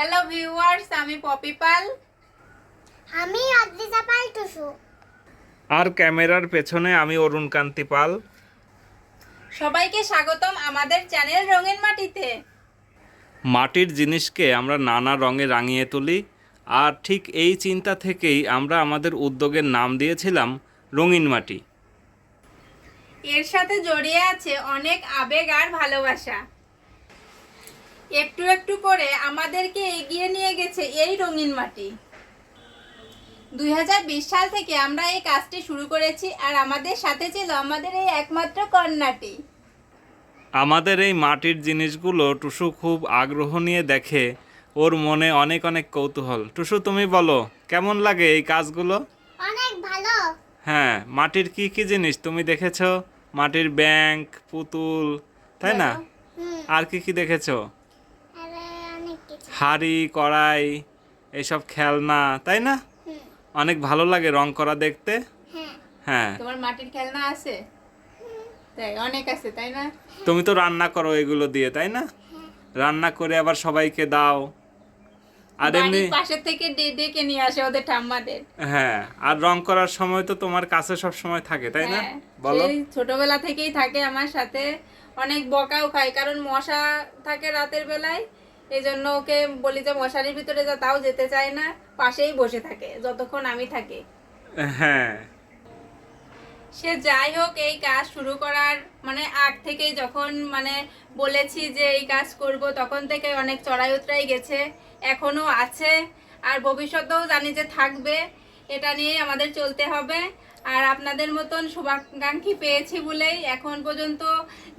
Hello viewers, আমি poppy পাল। আমি অদ্রিজা পাল টুসু। আর ক্যামেরার পেছনে আমি অরুণ কান্তি পাল। সবাইকে স্বাগতম আমাদের চ্যানেল রঙিন মাটিতে। মাটির জিনিসকে আমরা নানা রঙে রাঙিয়ে তুলি, আর ঠিক এই চিন্তা থেকেই আমরা আমাদের উদ্যোগের নাম দিয়েছিলাম রঙিন মাটি। এর সাথে জড়িয়ে আছে অনেক আবেগ আর ভালোবাসা। একটু একটু করে আমাদেরকে এগিয়ে নিয়ে গেছে এই রঙিন মাটি। 2020 সাল থেকে আমরা এই কাজটি শুরু করেছি, আর আমাদের সাথে ছিল আমাদের এই একমাত্র কন্যাটি। আমাদের এই মাটির জিনিসগুলো টুসু খুব আগ্রহ নিয়ে দেখে, ওর মনে অনেক অনেক কৌতূহল। টুসু, তুমি বলো কেমন লাগে এই কাজগুলো? অনেক ভালো। হ্যাঁ, মাটির কি কি জিনিস তুমি দেখেছো? মাটির ব্যাংক, পুতুল, তাই না? আর কি কি দেখেছো? আরে অনেক কিছু। হাঁড়ি, কড়াই, এইসব খেলনা, তাই না? অনেক ভালো লাগে রং করা দেখতে। হ্যাঁ। হ্যাঁ, তোমার মাটির খেলনা আছে? তাই অনেক আছে, তাই না? তুমি তো রান্না করো এগুলো দিয়ে, তাই না? রান্না করে আবার সবাইকে দাও। আর এমনি বাড়ির পাশে থেকে ডেকে নিয়ে আসে ওদের ঠাম্মাদের। হ্যাঁ, আর রং করার সময় তো তোমার কাছে সব সময় থাকে, তাই না? হ্যাঁ, বলো। সেই ছোটবেলা থেকেই থাকে আমার সাথে। অনেক বকাও খায়, কারণ মশা থাকে রাতের বেলায়। এই জন্য ওকে বলি যে মশারির ভিতরে যা, তাও যেতে চায় না, পাশেই বসে থাকে যতক্ষণ আমি থাকি। হ্যাঁ, সে যাই হোক, এই কাজ শুরু করার আগ থেকেই যখন বলেছি যে এই কাজ করব, তখন থেকে অনেক চড়াই উতরাই গেছে, এখনো আছে, আর ভবিষ্যতেও জানি যে থাকবে। এটা নিয়ে আমাদের চলতে হবে। আর আপনাদের মতন শুভাকাঙ্ক্ষী পেয়েছি বলেই এখন পর্যন্ত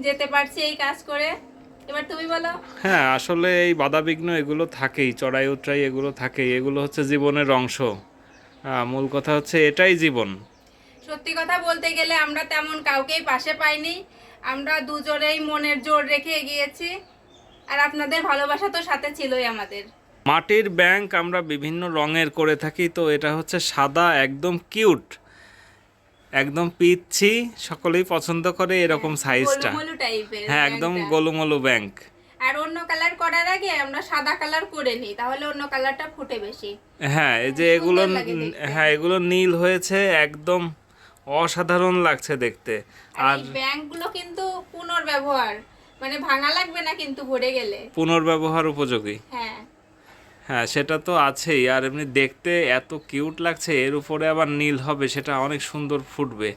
যেতে পারছি এই কাজ করে। এবার তুমি বলো। হ্যাঁ, আসলে এই বাধাবিঘ্ন এগুলো থাকেই, চড়াই উতরাই এগুলো থাকেই, এগুলো হচ্ছে জীবনের অংশ। মূল কথা হচ্ছে এটাই জীবন। সত্যি কথা বলতে গেলে আমরা তেমন কাউকেই পাশে পাইনি। আমরা দুজনেই মনের জোর রেখে এগিয়েছি, আর আপনাদের ভালোবাসা তো সাথে ছিলই আমাদের। মাটির ব্যাংক আমরা বিভিন্ন রঙের করে থাকি, তো এটা হচ্ছে সাদা, একদম কিউট, একদম পিচ্ছি, সকলেই পছন্দ করে এরকম সাইজটা। গোলুমোলু টাইপের হ্যাঁ, একদম ব্যাংকটা। গোলুমোলু ব্যাংক। আর অন্য কালার করার আগে আমরা সাদা কালার করে নিই, তাহলে অন্য কালারটা ফুটে বেশি। হ্যাঁ, এই যে এগুলো, সুন্দর লাগে দেখতে। হ্যাঁ এগুলো নীল হয়েছে, একদম অসাধারণ লাগছে দেখতে। আর আর এই ব্যাংকগুলো কিন্তু পুনর্ব্যবহার, ভাঙা লাগবে না কিন্তু ভরে গেলে। পুনর্ব্যবহার উপযোগী। হ্যাঁ, হ্যাঁ, সেটা তো আছেই। আর এমনি দেখতে এত কিউট লাগছে, এর উপরে আবার নীল হবে, সেটা অনেক সুন্দর ফুটবে।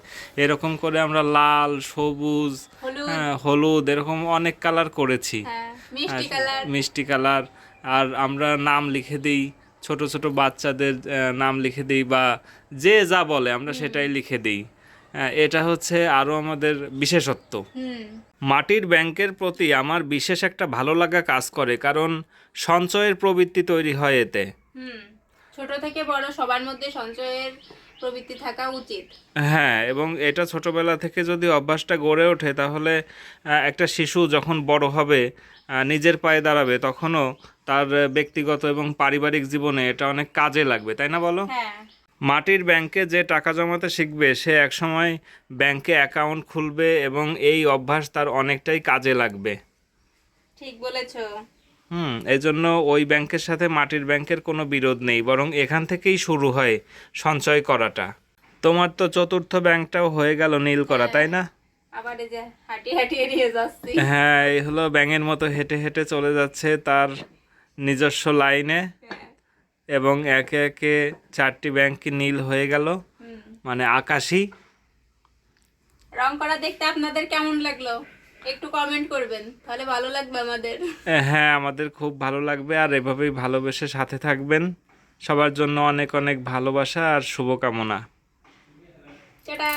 এরকম করে আমরা লাল, সবুজ, হলুদ। হলুদ, এরকম অনেক কালার করেছি। হ্যাঁ, মিষ্টি কালার। মিষ্টি কালার। আর আমরা নাম লিখে দিই, ছোট ছোট বাচ্চাদের নাম লিখে দিই, বা যে যা বলে আমরা সেটাই লিখে দিই। এটা হচ্ছে আরও আমাদের বিশেষত্ব। মাটির ব্যাংকের প্রতি আমার বিশেষ একটা ভালো লাগা কাজ করে, কারণ সঞ্চয়ের প্রবৃত্তি তৈরি হয় এতে। ছোট থেকে বড় সবার মধ্যে সঞ্চয়ের প্রবৃত্তি থাকা উচিত। হ্যাঁ, এবং এটা ছোটবেলা থেকে যদি অভ্যাসটা গড়ে ওঠে, তাহলে একটা শিশু যখন বড় হবে, নিজের পায়ে দাঁড়াবে, তখনও তার ব্যক্তিগত এবং পারিবারিক জীবনে এটা অনেক কাজে লাগবে, তাই না বলো? হ্যাঁ, মাটির ব্যাংকে যে টাকা জমাতে শিখবে, সে একসময় ব্যাংকে অ্যাকাউন্ট খুলবে, এবং এই অভ্যাস তার অনেকটাই কাজে লাগবে। ঠিক বলেছো। এই জন্য ওই ব্যাংকের সাথে মাটির ব্যাংকের কোনো বিরোধ নেই, বরং এখান থেকেই শুরু হয় সঞ্চয় করাটা। তোমার তো চতুর্থ ব্যাংকটাও হয়ে গেল নীল করা, তাই না? আবার এই যে হাঁটিয়ে হাঁটিয়ে নিয়ে যাচ্ছি। হ্যাঁ, এই হলো ব্যাঙের মতো হেঁটে হেঁটে চলে যাচ্ছে তার নিজস্ব লাইনে, হ্যাঁ, এবং একে একে 4টি ব্যাংকই নীল হয়ে গেল, আকাশি। রং করা দেখতে আপনাদের কেমন লাগলো একটু কমেন্ট করবেন, তাহলে ভালো লাগবে আমাদের। হ্যাঁ, আমাদের খুব ভালো লাগবে, আর এভাবেই ভালোবেসে সাথে থাকবেন। সবার জন্য অনেক অনেক ভালোবাসা আর শুভকামনা। টাটা।